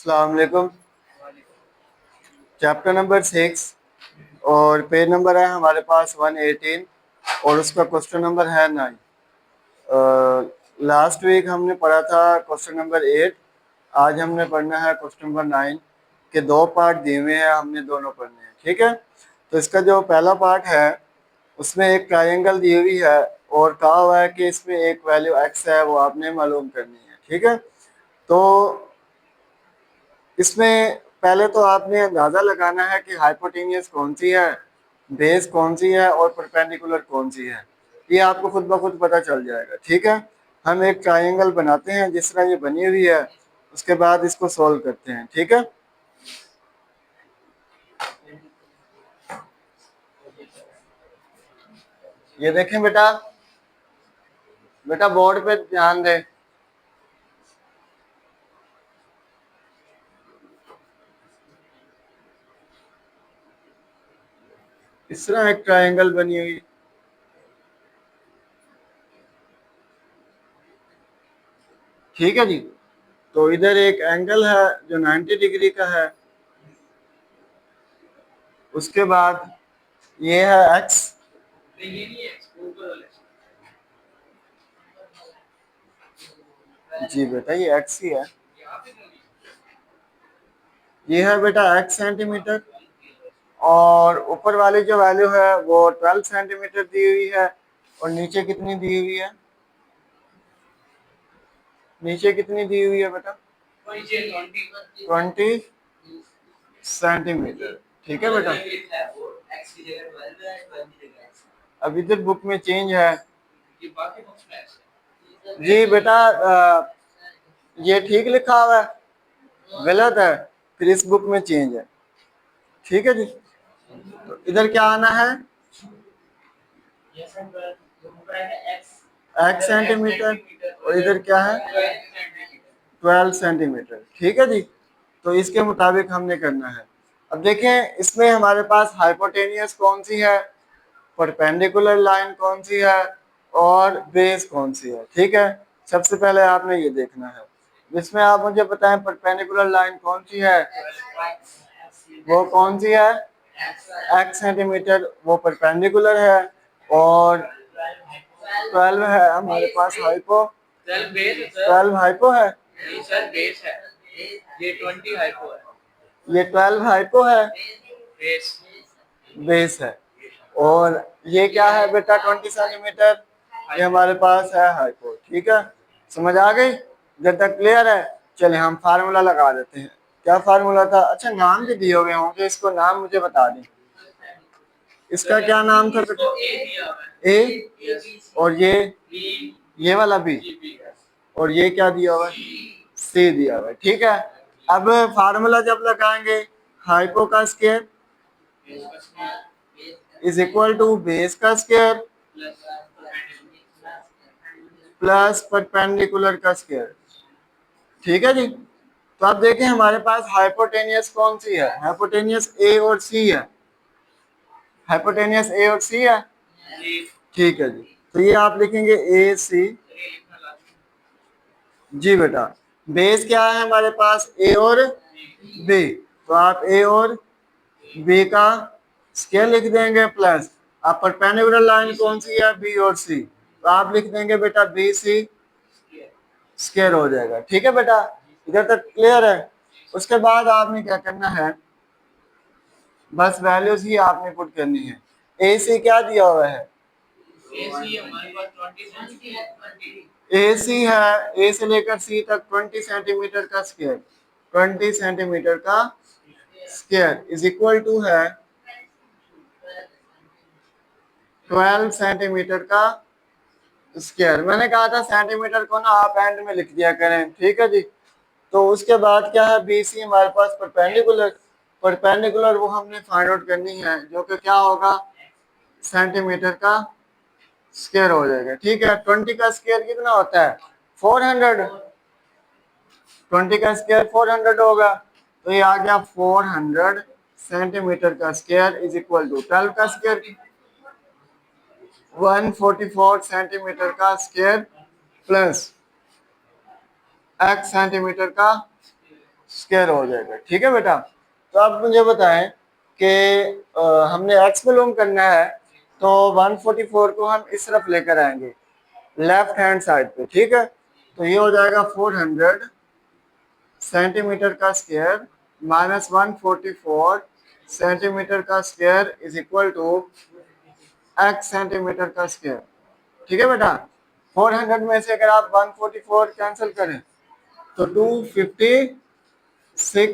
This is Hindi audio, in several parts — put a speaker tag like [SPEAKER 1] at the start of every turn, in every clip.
[SPEAKER 1] अस्सलाम वालेकुम। चैप्टर नंबर 6 और पेज नंबर है हमारे पास 118 और उसका क्वेश्चन नंबर है 9। लास्ट वीक हमने पढ़ा था क्वेश्चन नंबर 8। आज हमने पढ़ना है क्वेश्चन नंबर 9 के दो पार्ट दिए हुए हैं, हमने दोनों पढ़ने हैं। ठीक है, तो इसका जो पहला पार्ट है उसमें एक ट्रायंगल दी हुई है और कहा हुआ है कि इसमें एक वैल्यू एक्स है, वो आपने मालूम करनी है। ठीक है, तो इसमें पहले तो आपने अंदाज़ा लगाना है कि हाइपोटेनियस कौन सी है, बेस कौन सी है और परपेंडिकुलर कौन सी है। ये आपको खुद ब खुद पता चल जाएगा। ठीक है, हम एक ट्रायंगल बनाते हैं जिस तरह ये बनी हुई है, उसके बाद इसको सॉल्व करते हैं। ठीक है, ये देखें बेटा, बेटा बोर्ड पे ध्यान दें। इस तरह एक ट्रायंगल बनी हुई। ठीक है जी, तो इधर एक एंगल है जो 90 डिग्री का है, उसके बाद ये है एक्स। जी बेटा ये एक्स ही है, ये है बेटा एक्स सेंटीमीटर और ऊपर वाली जो वैल्यू है वो 12 सेंटीमीटर दी हुई है। और नीचे कितनी दी हुई है, नीचे कितनी दी हुई है बेटा, 20 सेंटीमीटर। ठीक है बेटा, अब इधर बुक में चेंज है। जी बेटा ये ठीक लिखा हुआ है, गलत है, फिर इस बुक में चेंज है। ठीक है जी, तो इधर क्या आना है, एक्स सेंटीमीटर और इधर क्या है 12 सेंटीमीटर। ठीक है जी, तो इसके मुताबिक हमने करना है। अब देखें इसमें हमारे पास हाइपोटेनियस कौन सी है, परपेंडिकुलर लाइन कौन सी है और बेस कौन सी है। ठीक है, सबसे पहले आपने ये देखना है, जिसमें आप मुझे बताएं परपेंडिकुलर लाइन कौन सी है, वो कौन सी है, एक्स सेंटीमीटर, वो परपेंडिकुलर है। और 12 है हमारे पास हाइपो, 12 हाइपो है, ये 12 हाइपो है, बेस है। और ये क्या है बेटा 20 सेंटीमीटर, ये हमारे पास है हाइपो। ठीक है, समझ आ गई, जब तक क्लियर है। चले हम फार्मूला लगा देते हैं। क्या फार्मूला था, अच्छा नाम भी दिए हुए होंगे, इसको नाम मुझे बता दें। इसका क्या नाम था बेटा, ए, और ये वाला बी, और ये क्या दिया हुआ है, सी दिया हुआ है। ठीक है, अब फार्मूला जब लगाएंगे, हाइपो का square is equal to base का स्क्वायर प्लस परपेंडिकुलर का स्क्वायर। ठीक है जी, तो आप देखें हमारे पास हाइपोटेनियस कौन सी है, हाइपोटेनियस ए और सी है, हाइपोटेनियस ए और सी है। ठीक है जी, तो ये आप लिखेंगे ए सी। जी बेटा, बेस क्या है हमारे पास, ए और बी, तो आप ए और बी का स्केयर लिख देंगे प्लस, आप परपेंडिकुलर लाइन कौन सी है, बी और सी, तो आप लिख देंगे बेटा बी सी स्केयर हो जाएगा। ठीक है बेटा, इधर तक क्लियर है। उसके बाद आपने क्या करना है, बस वैल्यूज ही आपने पुट करनी है। ए सी क्या दिया हुआ है, ए सी है, ए से लेकर सी तक 20 सेंटीमीटर का स्क्वायर, 20 सेंटीमीटर का स्क्वायर इज इक्वल टू है 12 सेंटीमीटर का स्क्वायर। मैंने कहा था सेंटीमीटर को ना आप एंड में लिख दिया करें। ठीक है जी, तो उसके बाद क्या है, बी सी हमारे पास परपेंडिकुलर, परपेंडिकुलर वो हमने फाइंड आउट करनी है, जो कि क्या होगा, सेंटीमीटर का स्क्वायर हो जाएगा। ठीक है, 20 का स्क्वायर कितना होता है, 400, 20 का स्क्वायर 400 होगा, तो ये आ गया 400 सेंटीमीटर का स्क्वायर इज इक्वल टू 12 का स्क्वायर 144 सेंटीमीटर का स्क्वायर प्लस x सेंटीमीटर का स्क्वायर हो जाएगा। ठीक है बेटा, तो आप मुझे बताएं कि हमने x मालूम करना है, तो 144 को हम इस तरफ लेकर आएंगे लेफ्ट हैंड साइड पे। ठीक है, तो ये हो जाएगा 400 सेंटीमीटर का स्क्वायर माइनस 144 सेंटीमीटर का square is equal to x centimetre का स्क्वायर। ठीक है बेटा, 400 में से अगर आप 144 कैंसिल करें तो 256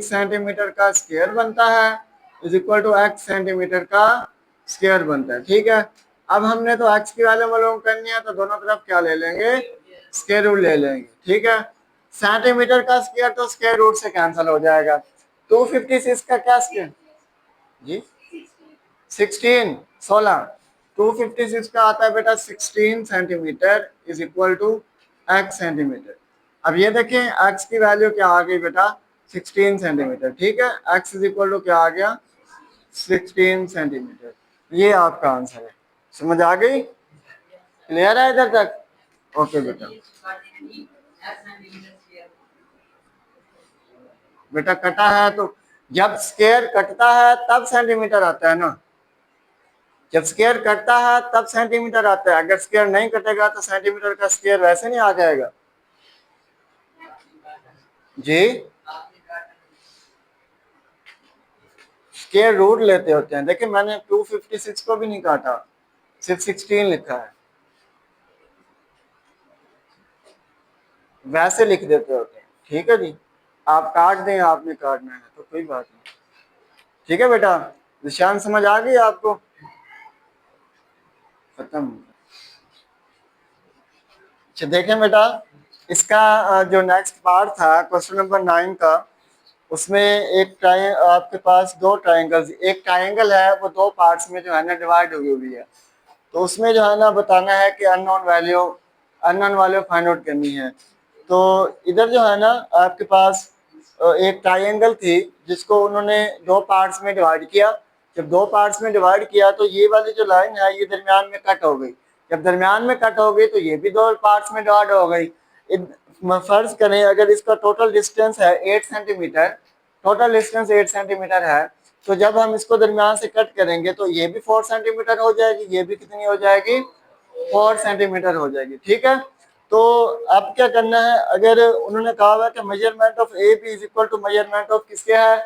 [SPEAKER 1] सेंटीमीटर का स्क्वायर बनता है is equal to x centimetre का स्क्वायर बनता है। ठीक है, अब हमने तो x की वैल्यू मालूम करनी है, तो दोनों तरफ क्या ले लेंगे, स्क्वायर रूट ले लेंगे। ठीक है, सेंटीमीटर का स्क्वायर तो स्क्वायर रूट से कैंसिल हो जाएगा। 256 का क्या स्क्वायर जी, 16 256 का आता है बेटा 16 centimetre is equal to x centimetre. अब ये देखें x की वैल्यू क्या आ गई बेटा, 16 सेंटीमीटर। ठीक है, x इज इक्वल टू क्या आ गया, 16 सेंटीमीटर। ये आपका आंसर है। समझ आ गई, क्लियर है इधर तक? ओके बेटा, बेटा कटा है तो जब स्क्वायर कटता है तब सेंटीमीटर आता है ना, जब स्क्वायर कटता है तब सेंटीमीटर आता है। अगर स्क्वायर नहीं कटेगा तो सेंटीमीटर का स्क्वायर वैसे नहीं आ जाएगा जी। स्क्वायर रूट लेते होते हैं। देखिए मैंने 256 को भी नहीं काटा, सिर्फ 16 लिखा है, वैसे लिख देते होते हैं। ठीक है जी, आप काट दें, आपने काटना है तो कोई बात नहीं। ठीक है बेटा, निशान समझ आ गई आपको? खत्म। अच्छा देखें बेटा, इसका जो नेक्स्ट पार्ट था क्वेश्चन नंबर 9 का, उसमें एक आपके पास दो ट्राइंगल्स, एक ट्राइंगल है वो दो पार्ट्स में जो है ना डिवाइड हुई हुई है, तो उसमें जो है ना बताना है कि अननोन वैल्यू फाइंड आउट करनी है। तो इधर जो है ना आपके पास एक ट्राइंगल थी जिसको उन्होंने दो पार्ट्स में डिवाइड किया। जब दो पार्ट्स में डिवाइड किया तो ये वाली जो लाइन है ये दरमियान में कट हो गई। जब दरमियान में कट हो गई तो ये भी दो पार्ट्स में डिवाइड हो गई। फर्ज करें अगर इसका टोटल डिस्टेंस है 8 सेंटीमीटर, टोटल डिस्टेंस 8 सेंटीमीटर है, तो जब हम इसको दरमियान से कट करेंगे तो ये भी 4 सेंटीमीटर हो जाएगी, ये भी कितनी हो जाएगी, 4 सेंटीमीटर हो जाएगी। ठीक है, तो अब क्या करना है, अगर उन्होंने कहा हुआ कि measurement of A B is equal to measurement of किसके है,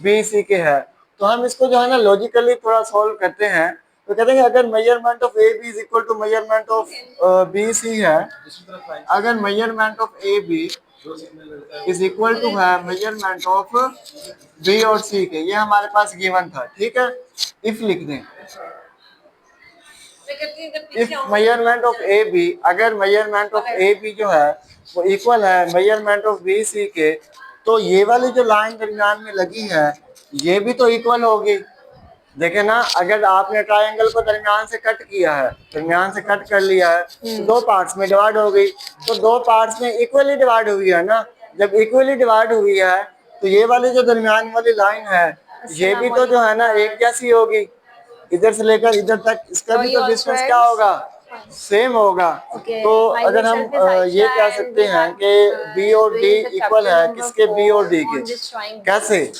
[SPEAKER 1] बी सी के है, तो हम इसको जो है ना लॉजिकली थोड़ा सॉल्व करते हैं। तो कहते हैं अगर measurement of A B is equal to measurement of B C है, अगर measurement of A B is equal to है मेजरमेंट ऑफ बी और सी के, ये हमारे पास गिवन था। ठीक है, इफ लिख दें, if measurement of A B, अगर मेजरमेंट ऑफ ए बी जो है वो इक्वल है मेजरमेंट ऑफ बी सी के, तो ये वाली जो लाइन दरमियान में लगी है ये भी तो इक्वल होगी। देखे ना, अगर आपने ट्रायंगल को दरमियान से कट किया है, दरमियान से कट कर लिया है, तो दो पार्ट्स में डिवाइड हो गई, तो दो पार्ट्स में इक्वली डिवाइड हुई है ना। जब इक्वली डिवाइड हुई है तो ये वाली जो दरमियान वाली लाइन है ये भी तो जो है ना एक जैसी होगी, इधर से लेकर इधर तक इसका भी तो डिस्टेंस क्या होगा, सेम होगा। तो अगर हम ये कह सकते हैं कि बी और डी इक्वल है किसके, बी और डी के, कैसे,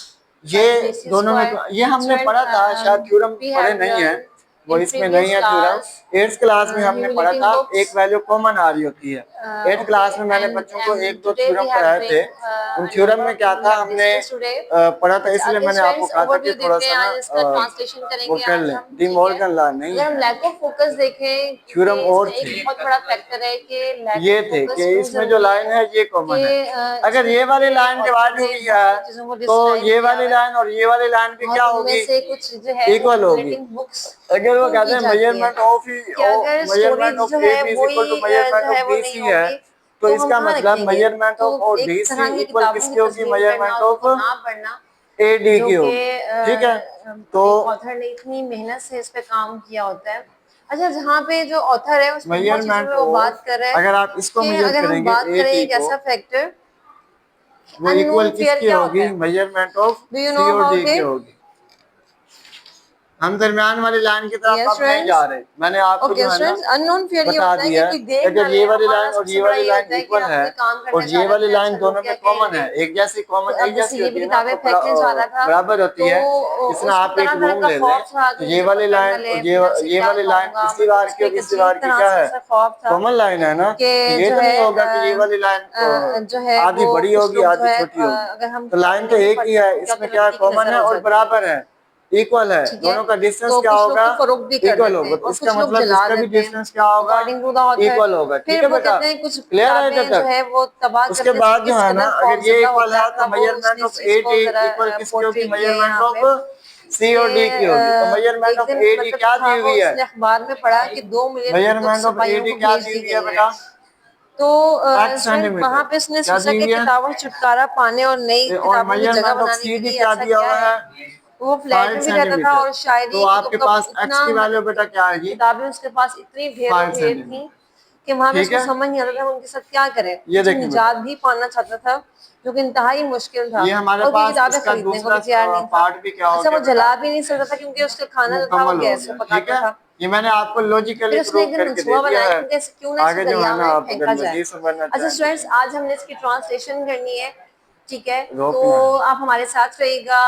[SPEAKER 1] ये दोनों में ये हमने पढ़ा था, शायद थ्योरम पढ़े नहीं है, वो इसमें नहीं है थ्योरम। 8th क्लास में हमने पढ़ा था, एक वैल्यू कॉमन आ रही होती है। 8th क्लास में मैंने बच्चों को एक दो थ्योरम पढ़ाए थे, उन थ्योरम में क्या था हमने पढ़ा था, इसलिए मैंने आपको कहा था कि थोड़ा सा ना वो कर लें, डी मॉर्गन लॉ नहीं,
[SPEAKER 2] लैक ऑफ फोकस देखें,
[SPEAKER 1] थ्योरम और थे,
[SPEAKER 2] बहुत बड़ा फैक्टर है कि
[SPEAKER 1] ये थे कि इसमें जो लाइन है ये कॉमन है। अगर ये वाली लाइन डिवाइड हुई है तो ये वाली लाइन और ये वाली लाइन भी क्या होगी, इक्वल होगी। अगर वो कहते हैं measurement of measurement of A B is equal to measurement of B C है, तो इसका मतलब मेजरमेंट ऑफ और डी सी इक्वल किसकी होगी, मेजरमेंट ऑफ ए डी की होगी। ठीक है, तो
[SPEAKER 2] ऑथर ने इतनी मेहनत से इस पे काम किया होता है। अच्छा, जहाँ पे जो ऑथर है उसमें बहुत चीजों में वो बात कर रहा है,
[SPEAKER 1] अगर आप इसको मेजर करेंगे
[SPEAKER 2] बात करें एक ऐसा फैक्टर
[SPEAKER 1] वो इक्वल किसकी होगी, मेजरमेंट ऑफ सी और डी की होगी। हम दरमियान वाली लाइन की तरफ
[SPEAKER 2] Yes,
[SPEAKER 1] अब नहीं
[SPEAKER 2] friends.
[SPEAKER 1] जा रहे। मैंने आपको
[SPEAKER 2] ओके
[SPEAKER 1] जो है
[SPEAKER 2] स्टूडेंट्स,
[SPEAKER 1] ना
[SPEAKER 2] अननोन फियर ये
[SPEAKER 1] बता
[SPEAKER 2] होता है कि
[SPEAKER 1] दिया
[SPEAKER 2] कोई
[SPEAKER 1] है
[SPEAKER 2] देख
[SPEAKER 1] कि
[SPEAKER 2] ना
[SPEAKER 1] अगर
[SPEAKER 2] ले।
[SPEAKER 1] ये वाली
[SPEAKER 2] हमारा
[SPEAKER 1] लाइन और
[SPEAKER 2] सबसे
[SPEAKER 1] ये
[SPEAKER 2] बड़ा
[SPEAKER 1] वाली
[SPEAKER 2] ये
[SPEAKER 1] लाइन
[SPEAKER 2] होता है कि
[SPEAKER 1] इक्वल
[SPEAKER 2] हम
[SPEAKER 1] है
[SPEAKER 2] कोई काम
[SPEAKER 1] और
[SPEAKER 2] करने जा
[SPEAKER 1] ये
[SPEAKER 2] रहे
[SPEAKER 1] वाली
[SPEAKER 2] थे,
[SPEAKER 1] लाइन
[SPEAKER 2] अच्छा
[SPEAKER 1] दोनों
[SPEAKER 2] लुक
[SPEAKER 1] में
[SPEAKER 2] किया कि
[SPEAKER 1] कॉमन है,
[SPEAKER 2] नहीं।
[SPEAKER 1] एक जैसी कॉमन
[SPEAKER 2] तो
[SPEAKER 1] एक
[SPEAKER 2] अब जैसे
[SPEAKER 1] जैसी
[SPEAKER 2] ये
[SPEAKER 1] होती
[SPEAKER 2] भी
[SPEAKER 1] है ना,
[SPEAKER 2] किताबें फेंकने जा रहा था,
[SPEAKER 1] बराबर होती
[SPEAKER 2] तो
[SPEAKER 1] है। इसमें
[SPEAKER 2] उसको
[SPEAKER 1] आप एक
[SPEAKER 2] तरह तरह
[SPEAKER 1] रूम
[SPEAKER 2] का
[SPEAKER 1] ले लें
[SPEAKER 2] खौफ था
[SPEAKER 1] तो
[SPEAKER 2] कि
[SPEAKER 1] ये
[SPEAKER 2] मुझे
[SPEAKER 1] वाली
[SPEAKER 2] पकड़ ना
[SPEAKER 1] लाइन
[SPEAKER 2] ले,
[SPEAKER 1] और
[SPEAKER 2] मैं उसे
[SPEAKER 1] ये
[SPEAKER 2] क्या
[SPEAKER 1] वाली लाइन
[SPEAKER 2] कहूंगा।
[SPEAKER 1] पिछली
[SPEAKER 2] मतलब
[SPEAKER 1] बार
[SPEAKER 2] उस
[SPEAKER 1] की
[SPEAKER 2] पे
[SPEAKER 1] और
[SPEAKER 2] एक
[SPEAKER 1] पिछली
[SPEAKER 2] अजीब
[SPEAKER 1] बार की
[SPEAKER 2] तरह
[SPEAKER 1] क्या
[SPEAKER 2] से
[SPEAKER 1] है,
[SPEAKER 2] ऐसा खौफ था
[SPEAKER 1] कॉमन लाइन है ना।
[SPEAKER 2] कि
[SPEAKER 1] तो ये
[SPEAKER 2] जो
[SPEAKER 1] तो
[SPEAKER 2] है
[SPEAKER 1] नहीं होगा कि ये वाली लाइन
[SPEAKER 2] जो है
[SPEAKER 1] आधी
[SPEAKER 2] वो
[SPEAKER 1] बड़ी
[SPEAKER 2] कुछ
[SPEAKER 1] होगी
[SPEAKER 2] लोग जो
[SPEAKER 1] आधी
[SPEAKER 2] है
[SPEAKER 1] छोटी होगी।
[SPEAKER 2] अगर हम
[SPEAKER 1] तो लाइन तो
[SPEAKER 2] नहीं भी
[SPEAKER 1] एक ही
[SPEAKER 2] पढ़ते
[SPEAKER 1] है,
[SPEAKER 2] तो क्या
[SPEAKER 1] इसमें
[SPEAKER 2] तो
[SPEAKER 1] क्या
[SPEAKER 2] लड़की की
[SPEAKER 1] कॉमन
[SPEAKER 2] नजर
[SPEAKER 1] है
[SPEAKER 2] हो
[SPEAKER 1] और
[SPEAKER 2] जाती है।
[SPEAKER 1] बराबर है, इक्वल है,
[SPEAKER 2] ठीक है,
[SPEAKER 1] दोनों का डिस्टेंस
[SPEAKER 2] तो
[SPEAKER 1] क्या
[SPEAKER 2] कुछ लोग
[SPEAKER 1] होगा,
[SPEAKER 2] तो फरोख्त भी कर
[SPEAKER 1] इक्वल
[SPEAKER 2] देते
[SPEAKER 1] होगा।
[SPEAKER 2] हैं
[SPEAKER 1] तो
[SPEAKER 2] और
[SPEAKER 1] इसका
[SPEAKER 2] कुछ लोग
[SPEAKER 1] मतलब
[SPEAKER 2] जला
[SPEAKER 1] इसका भी
[SPEAKER 2] देते हैं
[SPEAKER 1] डिस्टेंस क्या होगा,
[SPEAKER 2] according to the author.
[SPEAKER 1] Equal होगा। ठीक
[SPEAKER 2] फिर
[SPEAKER 1] है
[SPEAKER 2] वो
[SPEAKER 1] बेटा,
[SPEAKER 2] कहते हैं कुछ
[SPEAKER 1] क्लियर है
[SPEAKER 2] किताबें
[SPEAKER 1] जब
[SPEAKER 2] जो
[SPEAKER 1] तक।
[SPEAKER 2] है वो तबाह
[SPEAKER 1] उसके
[SPEAKER 2] करने से
[SPEAKER 1] बाद जो
[SPEAKER 2] किस
[SPEAKER 1] है ना
[SPEAKER 2] कदर
[SPEAKER 1] अगर ये
[SPEAKER 2] खौफजदा
[SPEAKER 1] इक्वल
[SPEAKER 2] होता
[SPEAKER 1] है
[SPEAKER 2] है,
[SPEAKER 1] तो
[SPEAKER 2] था वो
[SPEAKER 1] मेजरमेंट
[SPEAKER 2] उसने इस
[SPEAKER 1] ऑफ
[SPEAKER 2] चीज
[SPEAKER 1] ए
[SPEAKER 2] को
[SPEAKER 1] डी
[SPEAKER 2] जरा
[SPEAKER 1] इक्वल किसकी होगी,
[SPEAKER 2] पोर्ट्रे किया है
[SPEAKER 1] मेजरमेंट
[SPEAKER 2] यहाँ पे
[SPEAKER 1] ऑफ सी
[SPEAKER 2] कि
[SPEAKER 1] और डी की होगी। तो मेजरमेंट
[SPEAKER 2] एक
[SPEAKER 1] ऑफ
[SPEAKER 2] दिन
[SPEAKER 1] ए डी
[SPEAKER 2] मतलब जो
[SPEAKER 1] क्या
[SPEAKER 2] था
[SPEAKER 1] दी
[SPEAKER 2] वो
[SPEAKER 1] हुई है,
[SPEAKER 2] उसने अखबार में पढ़ा कि 2 मिलियन बंदूक
[SPEAKER 1] मेजरमेंट ऑफ ए
[SPEAKER 2] सिपाहियों
[SPEAKER 1] डी
[SPEAKER 2] को
[SPEAKER 1] क्या
[SPEAKER 2] भेज
[SPEAKER 1] दी
[SPEAKER 2] दी
[SPEAKER 1] हुई है
[SPEAKER 2] गई है।
[SPEAKER 1] बेटा,
[SPEAKER 2] तो
[SPEAKER 1] x
[SPEAKER 2] स्टूडेंट
[SPEAKER 1] सेंटीमीटर
[SPEAKER 2] वहां पे उसने
[SPEAKER 1] क्या
[SPEAKER 2] सोचा
[SPEAKER 1] दी
[SPEAKER 2] कि
[SPEAKER 1] हुई है,
[SPEAKER 2] किताबों से छुटकारा पाने और नई
[SPEAKER 1] और
[SPEAKER 2] किताबों की जगह
[SPEAKER 1] मेजरमेंट ऑफ
[SPEAKER 2] बनाने
[SPEAKER 1] सी
[SPEAKER 2] के
[SPEAKER 1] डी
[SPEAKER 2] लिए
[SPEAKER 1] क्या
[SPEAKER 2] ऐसा
[SPEAKER 1] दिया
[SPEAKER 2] किया
[SPEAKER 1] हुआ
[SPEAKER 2] है।
[SPEAKER 1] है,
[SPEAKER 2] वो फ्लैट
[SPEAKER 1] 5
[SPEAKER 2] में भी रहता था
[SPEAKER 1] सेंटीमीटर।
[SPEAKER 2] और
[SPEAKER 1] तो
[SPEAKER 2] शायरी
[SPEAKER 1] आपके
[SPEAKER 2] कुतुब का
[SPEAKER 1] पास x
[SPEAKER 2] इतना
[SPEAKER 1] की वैल्यू बेटा
[SPEAKER 2] मतलब
[SPEAKER 1] क्या आएगी,
[SPEAKER 2] किताबें उसके पास इतनी ढेरों
[SPEAKER 1] 5
[SPEAKER 2] ढेर
[SPEAKER 1] सेंटीमीटर।
[SPEAKER 2] थी कि वहां पे
[SPEAKER 1] ठीक
[SPEAKER 2] उसको
[SPEAKER 1] है,
[SPEAKER 2] समझ नहीं आता था उनके साथ क्या करे।
[SPEAKER 1] ये
[SPEAKER 2] कुछ
[SPEAKER 1] देखें बेटा,
[SPEAKER 2] निजात भी पाना चाहता था जो कि इंतहाई मुश्किल था
[SPEAKER 1] ये हमारे
[SPEAKER 2] और कोई
[SPEAKER 1] पास
[SPEAKER 2] किताबें
[SPEAKER 1] इसका
[SPEAKER 2] खरीदने को
[SPEAKER 1] दूसरा
[SPEAKER 2] भी तैयार नहीं था।
[SPEAKER 1] पार्ट भी क्या हो
[SPEAKER 2] अच्छा
[SPEAKER 1] गया
[SPEAKER 2] वो
[SPEAKER 1] बेटा,
[SPEAKER 2] जला भी नहीं सकता था क्योंकि उसका खाना जो था वो
[SPEAKER 1] मुकम्मल हो
[SPEAKER 2] गैस
[SPEAKER 1] गया।
[SPEAKER 2] पे
[SPEAKER 1] ठीक
[SPEAKER 2] पकाता
[SPEAKER 1] है,
[SPEAKER 2] था।
[SPEAKER 1] ये मैंने आपको लॉजिकली
[SPEAKER 2] फिर उसने
[SPEAKER 1] प्रूव
[SPEAKER 2] एक दिन
[SPEAKER 1] करके दे
[SPEAKER 2] मंसूबा
[SPEAKER 1] दिया
[SPEAKER 2] बनाया
[SPEAKER 1] है।
[SPEAKER 2] कि कैसे क्यों ना इसे
[SPEAKER 1] आगे जो
[SPEAKER 2] दरिया
[SPEAKER 1] है ना
[SPEAKER 2] में
[SPEAKER 1] आप
[SPEAKER 2] फेंका
[SPEAKER 1] अगर
[SPEAKER 2] जाए।
[SPEAKER 1] मजीद समझना
[SPEAKER 2] अच्छा
[SPEAKER 1] चाहें तो
[SPEAKER 2] स्टूडेंट्स, आज हमने इसकी ट्रांसलेशन करनी है, ठीक है, तो
[SPEAKER 1] रोकना है।
[SPEAKER 2] आप हमारे साथ रहिएगा।